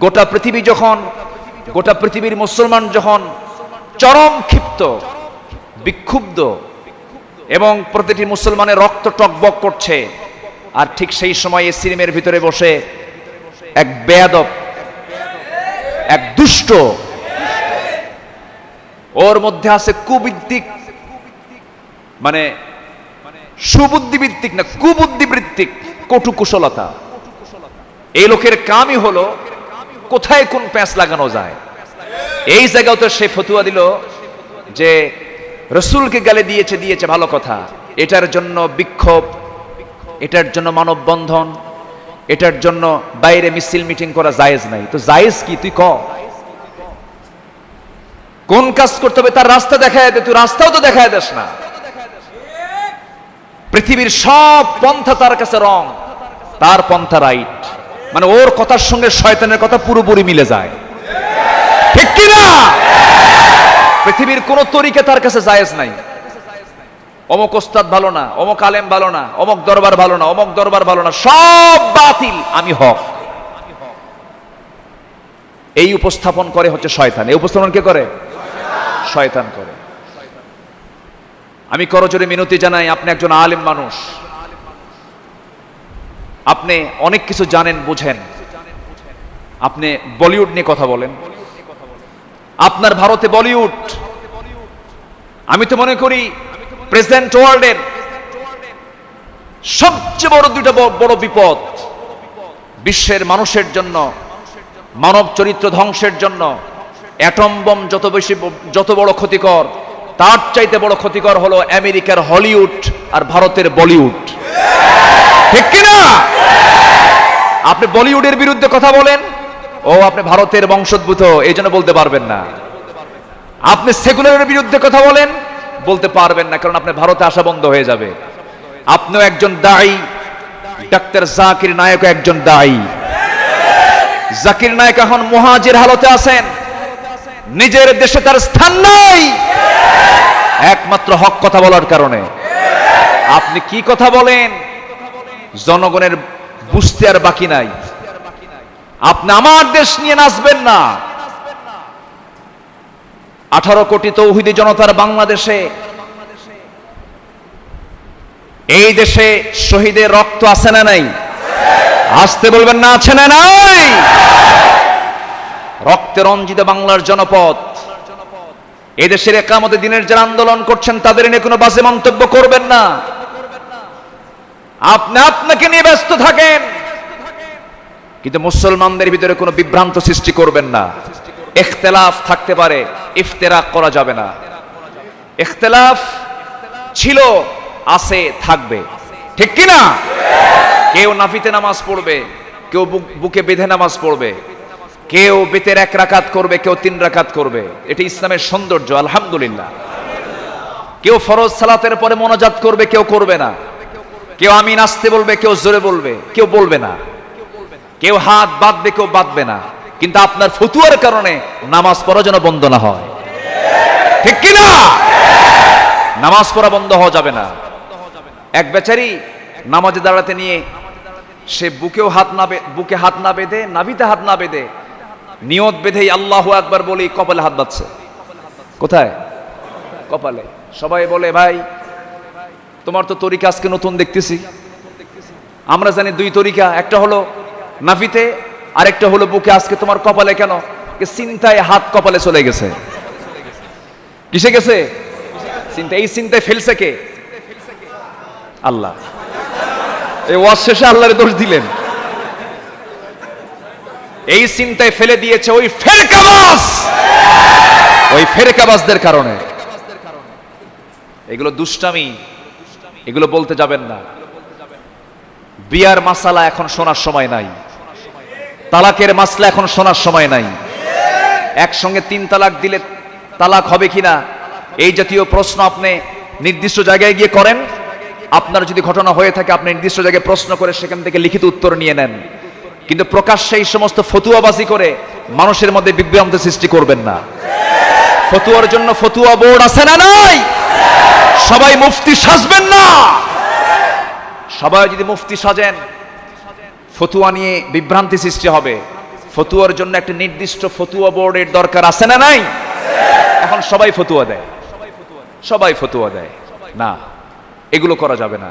গোটা পৃথিবীর মুসলমান যখন চরম ক্ষিপ্ত, বিক্ষুব্ধ এবং প্রতিটি মুসলমানের রক্ত টকবক করছে, আর ঠিক সেই সময় এই সিনেমের ভিতরে বসে এক বেয়াদব, এক দুষ্ট, ওর মধ্যে আছে কুবুদ্ধিক, মানে সুবুদ্ধিবৃত্তিক না, কুবুদ্ধিবৃত্তিক কটু কুশলতা। এই লোকের কামই হলো কোথায় কোন প্যাঁচ লাগানো যায়। এই জায়গাও তো সে ফতুয়া দিল যে রসুলকে গালে দিয়েছে ভালো কথা, এটার জন্য বিক্ষোভ, এটার জন্য মানববন্ধন, এটার জন্য বাইরে মিছিল মিটিং করা জায়েজ নাই। তো জায়েজ কি তুই কোন কাজ করতে হবে তার রাস্তা দেখায় দে, তুই রাস্তাও তো দেখায় দেস না। পৃথিবীর সব পন্থা তার কাছে রং, তার পন্থা রাইট, মানে ওর কথার সঙ্গে শয়তানের কথা পুরোপুরি মিলে যায়, ঠিক কি না? পৃথিবীর কোন তরিকা তার কাছে জায়েজ নাই। অমুক ওস্তাদ ভালো না, অমুক আলেম ভালো না, অমুক দরবার ভালো না, অমুক দরবার ভালো না, সব বাতিল, আমি হক। এই উপস্থাপন করে হচ্ছে শয়তান। এই উপস্থাপন কে করে? শয়তান করে। আমি করজোরে মিনতি জানাই, আপনি একজন আলেম মানুষ, আপনি অনেক কিছু জানেন, বুঝেন, আপনি বলিউড নিয়ে কথা বলেন, আপনার ভারতে বলিউড, আমি তো মনে করি প্রেজেন্ট ওয়ার্ল্ডের সবচেয়ে বড় দুইটা বড় বিপদ, বিশ্বের মানুষের জন্য, মানব চরিত্র ধ্বংসের জন্য অ্যাটম বম যত বড় ক্ষতিকর, তার চাইতে বড় ক্ষতিকর হলো আমেরিকার হলিউড আর ভারতের বলিউড, ঠিক কিনা? আপনি বলিউডের বিরুদ্ধে কথা বলেন, ও আপনি ভারতের বংশোদ্ভূত, এই জন্য বলতে পারবেন না। আপনি সেকুলারের বিরুদ্ধে কথা বলেন, বলতে পারবেন না, কারণ আপনার ভারতে আসা বন্ধ হয়ে যাবে। আপনিও একজন দায়ী, ডাক্তার জাকির নায়েকও একজন দায়ী। জাকির নায়েক এখন মুহাজির হালতে আছেন, নিজের দেশে তার স্থান নাই, একমাত্র হক কথা বলার কারণে। আপনি কি কথা বলেন জনগণের বুঝতে আর বাকি নাই। আপনি আমার দেশ নিয়ে নাচবেন না। 18 কোটি তৌহিদি জনতার বাংলাদেশে, এই দেশে শহীদের রক্ত আছে না নাই? আসতে বলবেন না, আছে না নাই? রক্তে রঞ্জিত বাংলার জনপদ, এদেশের একামতে দিনের যারা আন্দোলন করছেন তাদের নিয়ে কোনো বাজে মন্তব্য করবেন না। আপনি আপনাকে নিয়ে ব্যস্ত থাকেন, কিন্তু মুসলমানদের ভিতরে কোনো বিভ্রান্ত সৃষ্টি করবেন না। ইখতিলাফ থাকতে পারে, ইফতিরাক করা যাবে না। ইখতিলাফ ছিল, আছে, থাকবে, ঠিক কি না? কেউ নাফিতে নামাজ পড়বে, কেউ বুকে বেঁধে নামাজ পড়বে, কেউ বেতের 1 রাকাত করবে, কেউ 3 রাকাত করবে। এটা ইসলামের সৌন্দর্য, আলহামদুলিল্লাহ। কেউ ফরজ সালাতের পরে মোনাজাত করবে, কেউ করবে না। কেউ আমিন আসতে বলবে, কেউ জোরে বলবে, কেউ বলবে না। কেউ হাত বাঁধবে, কেউ বাঁধবে না। কিন্তু আপনার ফতুয়ার কারণে নামাজ পড়া যেন বন্ধ না হয়, ঠিক কি না? নামাজ পড়া বন্ধ হওয়া যাবে না। এক বেচারি নামাজে দাঁড়াতে নিয়ে সে বুকে হাত না বেঁধে, নাভিতে হাত না বেঁধে, নিয়ত বেঁধেই আল্লাহু আকবার বলি কপালে হাত বাঁধছে। কোথায়? কপালে। সবাই বলে, ভাই তোমার তো তরিকা আজকে নতুন দেখতেছি। আমরা জানি 2 তরিকা, একটা হলো নাভিতে আর একটা হলো বুকে, আজকে তোমার কপালে কেন? চিন্তায় হাত কপালে চলে গেছে। কিসে গেছে? চিন্তা। এই চিন্তায় ফেলছে কে? আল্লাহ। এই ওয়াজ শেষে আল্লাহরে দোষ দিলেন। এই চিন্তায় ফেলে দিয়েছে ওই ফেরকাবাজদের কারণে। এগুলো দুষ্টামি, এগুলো বলতে যাবেন না। বিয়ার মাসালা এখন শোনার সময় নাই, তালাকের মাসলা এখন শোনার সময় নাই। একসঙ্গে 3 তালাক দিলে তালাক হবে কিনা, এই জাতীয় প্রশ্ন আপনি নির্দিষ্ট জায়গায় গিয়ে করেন। আপনার যদি ঘটনা হয়ে থাকে, আপনি নির্দিষ্ট জায়গায় প্রশ্ন করে সেখান থেকে লিখিত উত্তর নিয়ে নেন। কিন্তু প্রকাশ্যে এই সমস্ত ফতুয়াবাজি করে মানুষের মধ্যে বিভ্রান্তি সৃষ্টি করবেন না। ফতুয়ার জন্য ফতুয়া বোর্ড আছে না নাই? সবাই মুফতি সাজবেন না। সবাই যদি মুফতি সাজেন, ফতুয়া নিয়ে বিভ্রান্তি সৃষ্টি হবে। ফতুয়ার জন্য একটা নির্দিষ্ট ফতুয়া বোর্ডের দরকার আছে না নাই? এখন সবাই ফতুয়া দেয়, সবাই ফতুয়া দেয় না, এগুলো করা যাবে না।